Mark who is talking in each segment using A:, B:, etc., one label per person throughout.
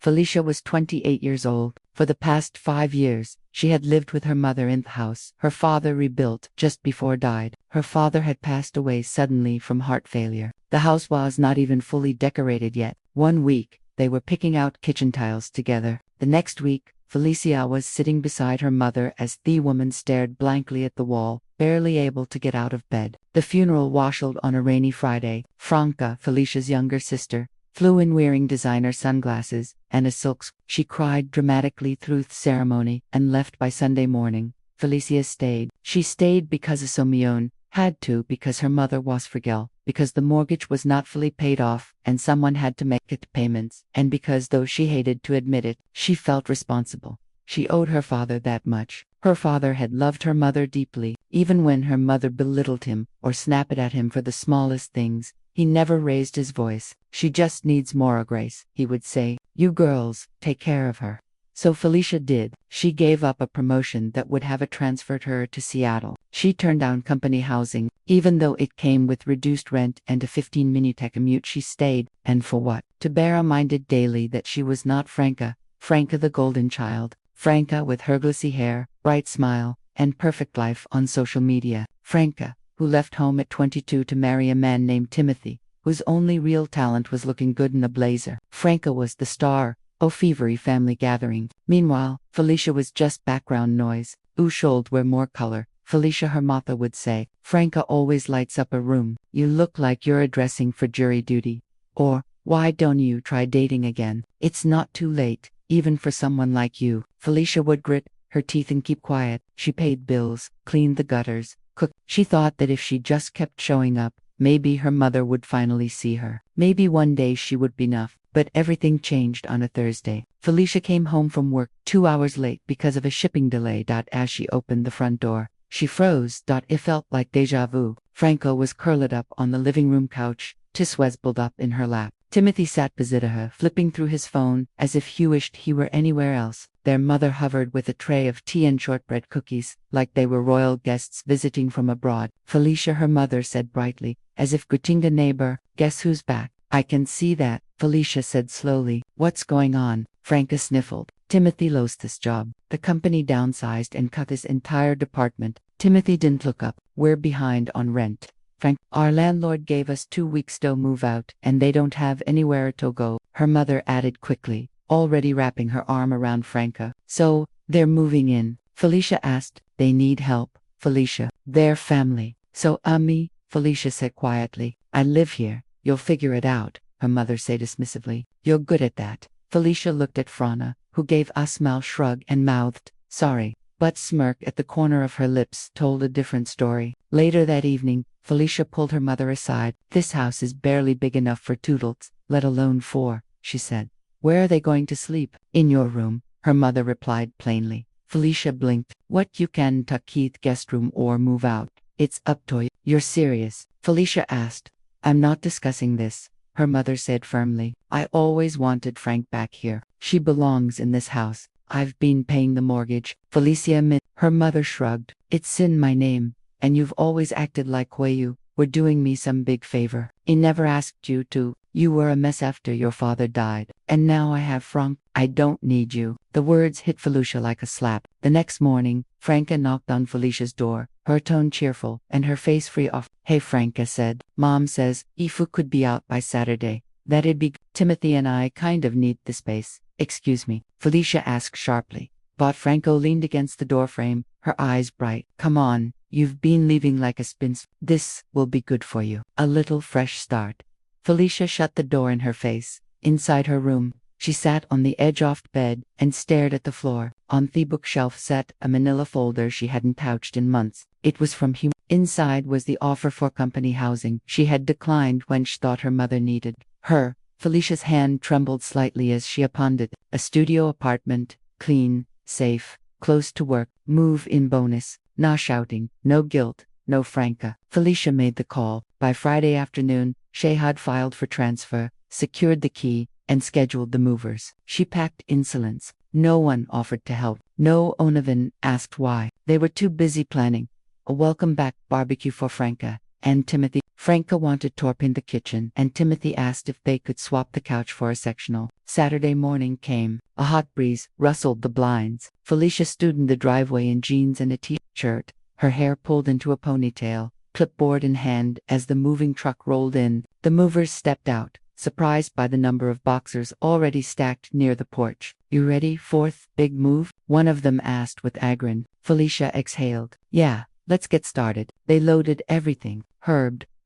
A: Felicia was 28 years old. For the past 5 years, she had lived with her mother in the house her father rebuilt just before died. Her father had passed away suddenly from heart failure. The house was not even fully decorated yet. One week, they were picking out kitchen tiles together. The next week, Felicia was sitting beside her mother as the woman stared blankly at the wall, barely able to get out of bed. The funeral washed on a rainy Friday. Franca, Felicia's younger sister, flew in wearing designer sunglasses and a silk. She cried dramatically through the ceremony and left by Sunday morning. Felicia stayed. She stayed because Simeone had to, because her mother was fragile, because the mortgage was not fully paid off and someone had to make it payments, and because, though she hated to admit it, she felt responsible. She owed her father that much. Her father had loved her mother deeply, even when her mother belittled him or snapped at him for the smallest things. He never raised his voice. She just needs more grace, he would say. You girls, take care of her. So Felicia did. She gave up a promotion that would have transferred her to Seattle. She turned down company housing, even though it came with reduced rent and a 15-minute commute. She stayed, and for what? To bear reminded daily that she was not Franca the golden child, Franca with her glossy hair, bright smile, and perfect life on social media. Franca, who left home at 22 to marry a man named Timothy, whose only real talent was looking good in a blazer. Franca was the star of every family gathering. Meanwhile, Felicia was just background noise. Should wear more color, Felicia, her mother would say. Franca always lights up a room. You look like you're dressing for jury duty. Or, why don't you try dating again? It's not too late, even for someone like you. Felicia would grit her teeth and keep quiet. She paid bills, cleaned the gutters, cooked. She thought that if she just kept showing up, maybe her mother would finally see her. Maybe one day she would be enough. But everything changed on a Thursday. Felicia came home from work 2 hours late because of a shipping delay. As she opened the front door, she froze. It felt like deja vu. Franco was curled up on the living room couch, swaddled up in her lap. Timothy sat beside her, flipping through his phone, as if he wished he were anywhere else. Their mother hovered with a tray of tea and shortbread cookies, like they were royal guests visiting from abroad. Felicia, her mother said brightly, as if greeting a neighbor, guess who's back? I can see that, Felicia said slowly. What's going on? Franca sniffled. Timothy lost his job. The company downsized and cut his entire department. Timothy didn't look up. We're behind on rent. Frank, our landlord gave us 2 weeks to move out, and they don't have anywhere to go, her mother added quickly, already wrapping her arm around Franca. So, they're moving in? Felicia asked. They need help, Felicia. Their family. So, Felicia said quietly. I live here. You'll figure it out, her mother said dismissively. You're good at that. Felicia looked at Frana, who gave a small shrug and mouthed, sorry, but smirk at the corner of her lips told a different story. Later that evening, Felicia pulled her mother aside. This house is barely big enough for Toodles, let alone 4, she said. Where are they going to sleep? In your room, her mother replied plainly. Felicia blinked. What, you can tuck Keith guest room or move out? It's up to you. You're serious? Felicia asked. I'm not discussing this, her mother said firmly. I always wanted Frank back here. She belongs in this house. I've been paying the mortgage. Felicia admitted. Her mother shrugged. It's in my name, and you've always acted like you were doing me some big favor. I never asked you to. You were a mess after your father died. And now I have Frank. I don't need you. The words hit Felicia like a slap. The next morning, Franca knocked on Felicia's door, her tone cheerful, and her face free of. Hey, Franca said. Mom says, Ifu could be out by Saturday. That'd be Timothy and I kind of need the space. Excuse me, Felicia asked sharply. But Franco leaned against the doorframe, her eyes bright. Come on, you've been leaving like a sphinx. This will be good for you. A little fresh start. Felicia shut the door in her face. Inside her room, she sat on the edge of the bed and stared at the floor. On the bookshelf sat a manila folder she hadn't touched in months. It was from him. Inside was the offer for company housing she had declined when she thought her mother needed her. Felicia's hand trembled slightly as she opened it. A studio apartment, clean, safe, close to work, move-in bonus, no shouting, no guilt, no Franca. Felicia made the call. By Friday afternoon, she had filed for transfer, secured the key, and scheduled the movers. She packed insolence. No one offered to help. No one even asked why. They were too busy planning a welcome back barbecue for Franca and Timothy. Franca wanted Torp in the kitchen, and Timothy asked if they could swap the couch for a sectional. Saturday morning came. A hot breeze rustled the blinds. Felicia stood in the driveway in jeans and a t-shirt, her hair pulled into a ponytail, clipboard in hand. As the moving truck rolled in, the movers stepped out, surprised by the number of boxers already stacked near the porch. "You ready, fourth big move?" one of them asked with chagrin. Felicia exhaled. "Yeah, let's get started." They loaded everything: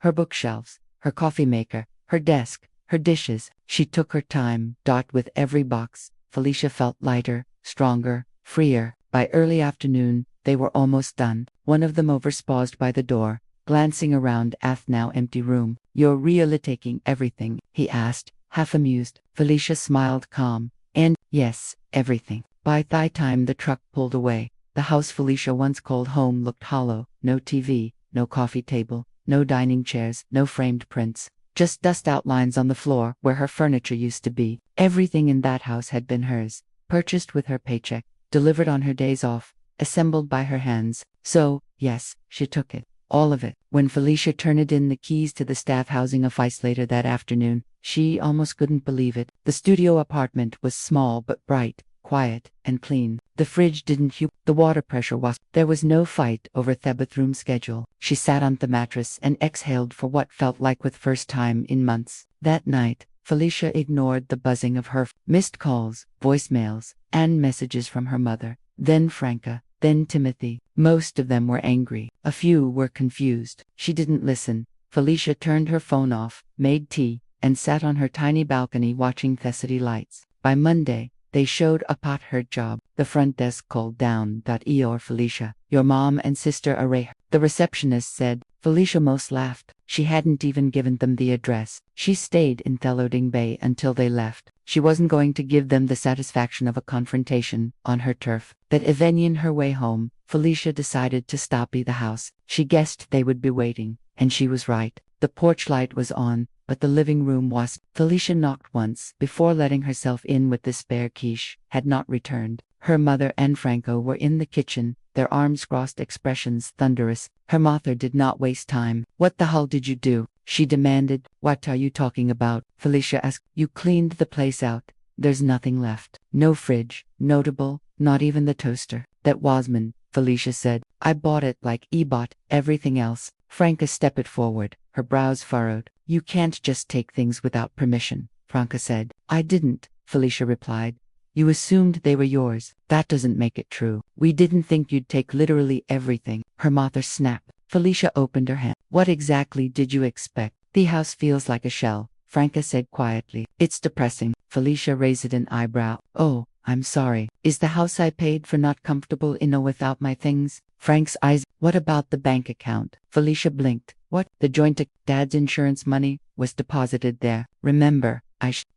A: her bookshelves, her coffee maker, her desk, her dishes. She took her time. With every box, Felicia felt lighter, stronger, freer. By early afternoon, they were almost done. One of the movers paused by the door, glancing around at the now empty room. "You're really taking everything?" he asked, half amused. Felicia smiled calm. "And yes, everything." By the time the truck pulled away, the house Felicia once called home looked hollow. No TV, no coffee table, no dining chairs, no framed prints. Just dust outlines on the floor where her furniture used to be. Everything in that house had been hers, purchased with her paycheck, delivered on her days off, assembled by her hands. So, yes, she took it. All of it. When Felicia turned in the keys to the staff housing office later that afternoon, she almost couldn't believe it. The studio apartment was small but bright, quiet, and clean. The fridge didn't hupe, the water pressure was. There was no fight over the bathroom schedule. She sat on the mattress and exhaled for what felt like the first time in months. That night, Felicia ignored the buzzing of her missed calls, voicemails, and messages from her mother. Then Franca, then Timothy. Most of them were angry. A few were confused. She didn't listen. Felicia turned her phone off, made tea, and sat on her tiny balcony watching the city lights. By Monday, they showed up at her job. The front desk called down. "Eeyore Felicia, your mom and sister are here." The receptionist said. Felicia most laughed. She hadn't even given them the address. She stayed in the loading bay until they left. She wasn't going to give them the satisfaction of a confrontation on her turf. That evening, her way home, Felicia decided to stop by the house. She guessed they would be waiting, and she was right. The porch light was on, but the living room was. Felicia knocked once before letting herself in with the spare quiche. Had not returned. Her mother and Franco were in the kitchen, their arms crossed, expressions thunderous. Her mother did not waste time. "What the hell did you do?" she demanded. "What are you talking about?" Felicia asked. "You cleaned the place out. There's nothing left. No fridge, notable, not even the toaster." "That was mine," Felicia said. "I bought it like I bought everything else." Franca stepped forward, her brows furrowed. "You can't just take things without permission," Franca said. "I didn't," Felicia replied. "You assumed they were yours. That doesn't make it true. We didn't think you'd take literally everything." Her mother snapped. Felicia opened her hand. "What exactly did you expect?" "The house feels like a shell," Franca said quietly. "It's depressing." Felicia raised an eyebrow. "Oh, I'm sorry. Is the house I paid for not comfortable enough without my things?" Frank's eyes. "What about the bank account?" Felicia blinked. "What?" "The joint Dad's insurance money was deposited there. Remember,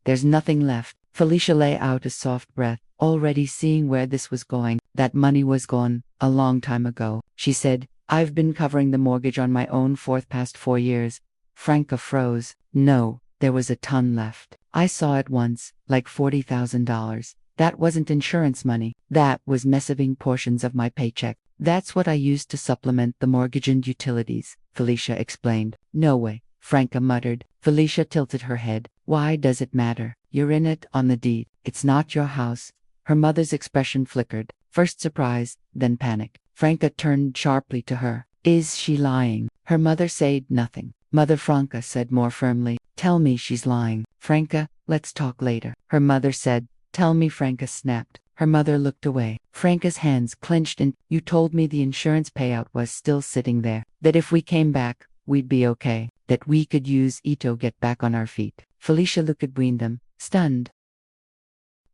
A: there's nothing left." Felicia let out a soft breath, already seeing where this was going. "That money was gone a long time ago," she said. "I've been covering the mortgage on my own for the past 4 years. Franca froze. "No, there was a ton left. I saw it once, like $40,000. That wasn't insurance money. That was massive portions of my paycheck. That's what I used to supplement the mortgage and utilities," Felicia explained. "No way," Franca muttered. Felicia tilted her head. "Why does it matter? You're in it on the deed. It's not your house." Her mother's expression flickered, first surprise, then panic. Franca turned sharply to her. "Is she lying?" Her mother said nothing. "Mother," Franca said more firmly. "Tell me she's lying." "Franca, let's talk later," her mother said. "Tell me," Franca snapped. Her mother looked away. Franca's hands clenched. "And you told me the insurance payout was still sitting there. That if we came back, we'd be okay. That we could use it to get back on our feet." Felicia looked between them, stunned.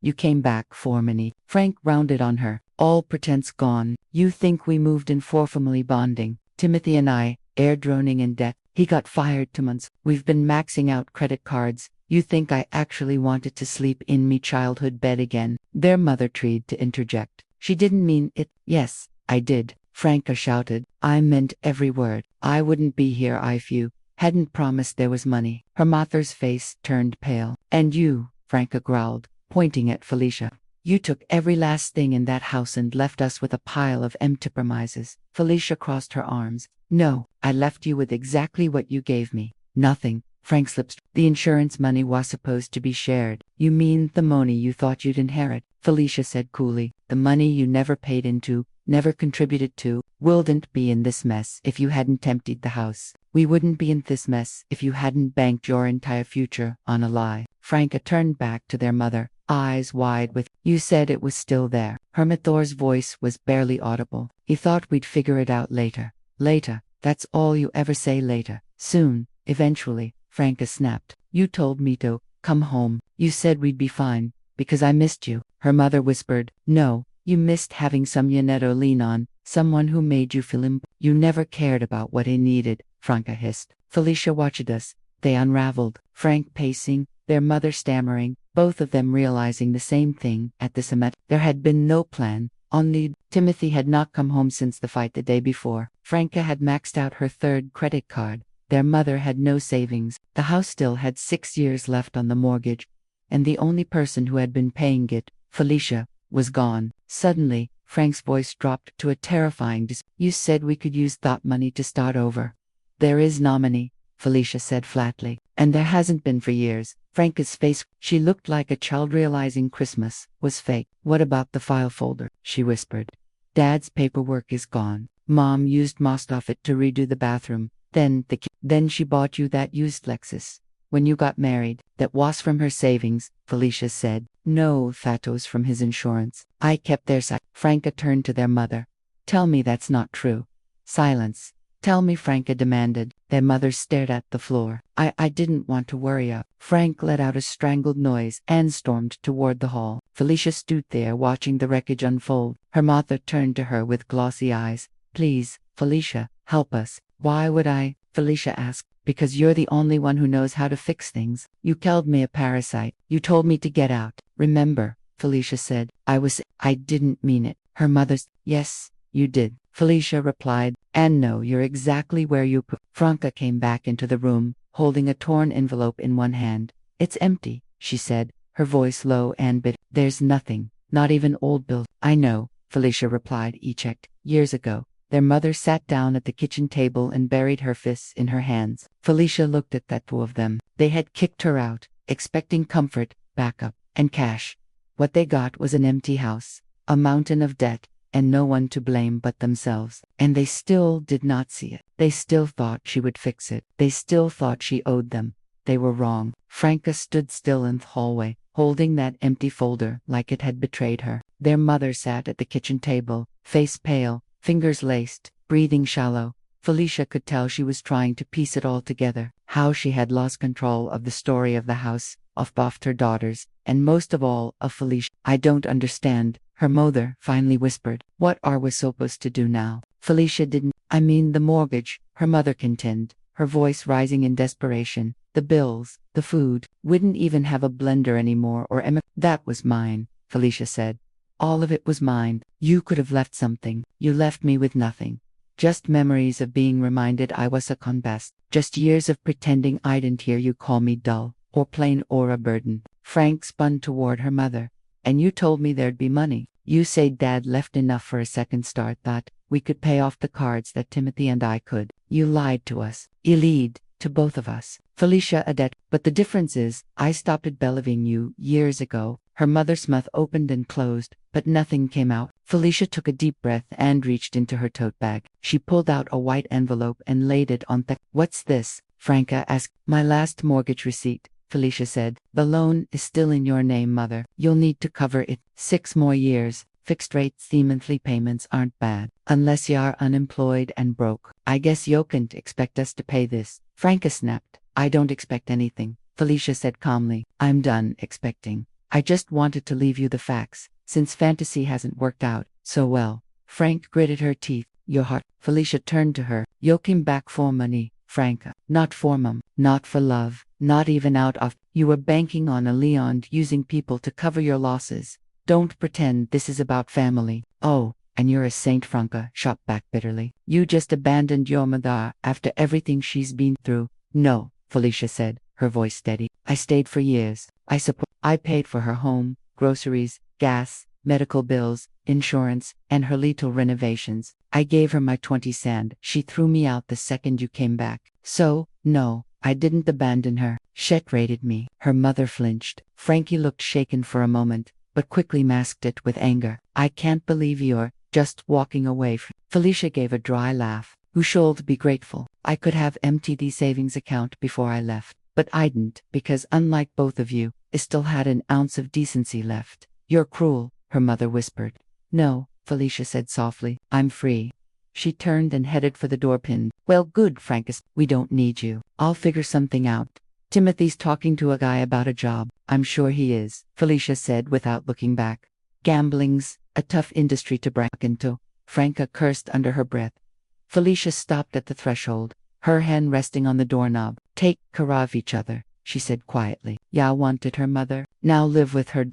A: "You came back for money." Frank rounded on her. "All pretense gone. You think we moved in for family bonding. Timothy and I, air droning in debt. He got fired 2 months. We've been maxing out credit cards. You think I actually wanted to sleep in me childhood bed again?" Their mother tried to interject. "She didn't mean it." "Yes, I did," Franca shouted. "I meant every word. I wouldn't be here if you hadn't promised there was money." Her mother's face turned pale. "And you," Franca growled, pointing at Felicia. "You took every last thing in that house and left us with a pile of empty promises." Felicia crossed her arms. No, I left you with exactly what you gave me. Nothing. Frank's lips. The insurance money was supposed to be shared. You mean the money you thought you'd inherit? Felicia said coolly. The money you never paid into, never contributed to, wouldn't be in this mess if you hadn't emptied the house. We wouldn't be in this mess if you hadn't banked your entire future on a lie. Franca turned back to their mother, eyes wide with, you said it was still there. Hermithor's voice was barely audible. He thought we'd figure it out later. Later. That's all you ever say, later. Soon. Eventually. Franca snapped. You told me to come home. You said we'd be fine, because I missed you. Her mother whispered. No, you missed having some to lean on, someone who made you feel You never cared about what he needed, Franca hissed. Felicia watched us. They unraveled. Frank pacing, their mother stammering, both of them realizing the same thing at this moment. There had been no plan. Only, Timothy had not come home since the fight the day before. Franca had maxed out her third credit card. Their mother had no savings. The house still had 6 years left on the mortgage, and the only person who had been paying it, Felicia, was gone. Suddenly, Frank's voice dropped to a terrifying You said we could use that money to start over. There is no money, Felicia said flatly, and there hasn't been for years. Franca's face, she looked like a child realizing Christmas was fake. What about the file folder? She whispered. Dad's paperwork is gone. Mom used most of it to redo the bathroom. Then she bought you that used Lexus. When you got married, that was from her savings, Felicia said. No, that was from his insurance. I kept their side. Franca turned to their mother. Tell me that's not true. Silence. Tell me, Franca demanded. Their mother stared at the floor. I didn't want to worry you. Frank let out a strangled noise and stormed toward the hall. Felicia stood there watching the wreckage unfold. Her mother turned to her with glossy eyes. Please, Felicia, help us. Why would I? Felicia asked. Because you're the only one who knows how to fix things. You called me a parasite. You told me to get out. Remember, Felicia said. I didn't mean it. Her mother's. Yes, you did. Felicia replied. And no, you're exactly where you put. Franca came back into the room, holding a torn envelope in one hand. It's empty, she said, her voice low and bitter. There's nothing, not even old bills. I know, Felicia replied. He checked. Years ago. Their mother sat down at the kitchen table and buried her fists in her hands. Felicia looked at the two of them. They had kicked her out, expecting comfort, backup, and cash. What they got was an empty house, a mountain of debt, and no one to blame but themselves. And they still did not see it. They still thought she would fix it. They still thought she owed them. They were wrong. Franca stood still in the hallway, holding that empty folder like it had betrayed her. Their mother sat at the kitchen table, face pale, fingers laced, breathing shallow. Felicia could tell she was trying to piece it all together. How she had lost control of the story of the house, of both her daughters, and most of all, of Felicia. I don't understand, her mother finally whispered. What are we supposed to do now? Felicia didn't. I mean the mortgage, her mother contended, her voice rising in desperation. The bills, the food, wouldn't even have a blender anymore or That was mine, Felicia said. All of it was mine. You could have left something. You left me with nothing. Just memories of being reminded I was a con best. Just years of pretending I didn't hear you call me dull, or plain, or a burden. Frank spun toward her mother. And you told me there'd be money. You said Dad left enough for a second start, that we could pay off the cards, that Timothy and I could. You lied to us. You lied to both of us. Felicia a debt. But the difference is, I stopped believing you years ago. Her mother's mouth opened and closed, but nothing came out. Felicia took a deep breath and reached into her tote bag. She pulled out a white envelope and laid it on the. What's this? Franca asked. My last mortgage receipt, Felicia said. The loan is still in your name, Mother. You'll need to cover it. 6 more years. Fixed rates, monthly payments aren't bad. Unless you're unemployed and broke. I guess you can't expect us to pay this. Franca snapped. I don't expect anything, Felicia said calmly. I'm done expecting. I just wanted to leave you the facts, since fantasy hasn't worked out so well. Frank gritted her teeth. Your heart. Felicia turned to her. You came back for money, Franca. Not for mom. Not for love. Not even out of. You were banking on a Leon, using people to cover your losses. Don't pretend this is about family. Oh, and you're a saint, Franca shot back bitterly. You just abandoned your mother after everything she's been through. No, Felicia said, her voice steady. I stayed for years. I paid for her home, groceries, gas, medical bills, insurance, and her little renovations. I gave her my 20 sand. She threw me out the second you came back. So, no, I didn't abandon her. Shet rated me. Her mother flinched. Frankie looked shaken for a moment, but quickly masked it with anger. I can't believe you're just walking away. Felicia gave a dry laugh. Who should be grateful? I could have emptied the savings account before I left, but I didn't, because unlike both of you, I still had an ounce of decency left. You're cruel, her mother whispered. No, Felicia said softly. I'm free. She turned and headed for the doorpin. Well, good, Francis. We don't need you. I'll figure something out. Timothy's talking to a guy about a job. I'm sure he is, Felicia said without looking back. Gambling's a tough industry to break into, Franca cursed under her breath. Felicia stopped at the threshold, her hand resting on the doorknob. Take care of each other, she said quietly. Ya wanted her mother, now live with her.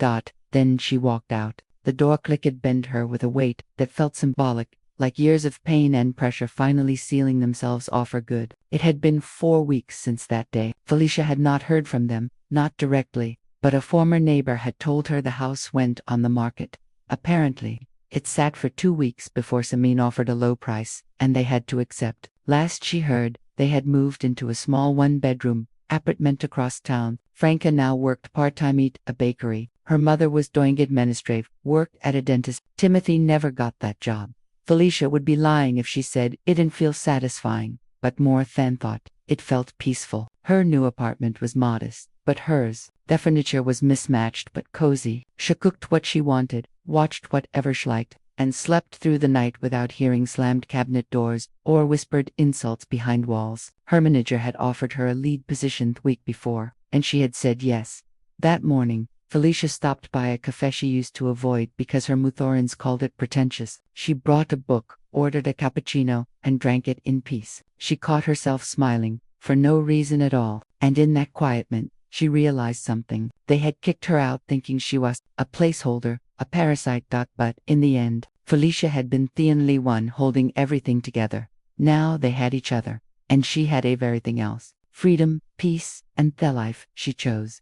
A: Then she walked out. The door clicked bent her with a weight that felt symbolic, like years of pain and pressure finally sealing themselves off for good. It had been 4 weeks since that day. Felicia had not heard from them, not directly, but a former neighbor had told her the house went on the market. Apparently, it sat for 2 weeks before Samin offered a low price, and they had to accept. Last she heard, they had moved into a small one-bedroom apartment across town. Franca now worked part-time at a bakery. Her mother was doing administrative work at a dentist. Timothy never got that job. Felicia would be lying if she said it didn't feel satisfying, but more than thought, it felt peaceful. Her new apartment was modest, but hers. The furniture was mismatched but cozy. She cooked what she wanted, watched whatever she liked, and slept through the night without hearing slammed cabinet doors or whispered insults behind walls. Her manager had offered her a lead position the week before, and she had said yes. That morning, Felicia stopped by a cafe she used to avoid because her Muthorans called it pretentious. She brought a book, ordered a cappuccino, and drank it in peace. She caught herself smiling, for no reason at all, and in that quiet moment, she realized something. They had kicked her out thinking she was a placeholder, a parasite. But in the end, Felicia had been the only one holding everything together. Now they had each other, and she had everything else. Freedom, peace, and the life she chose.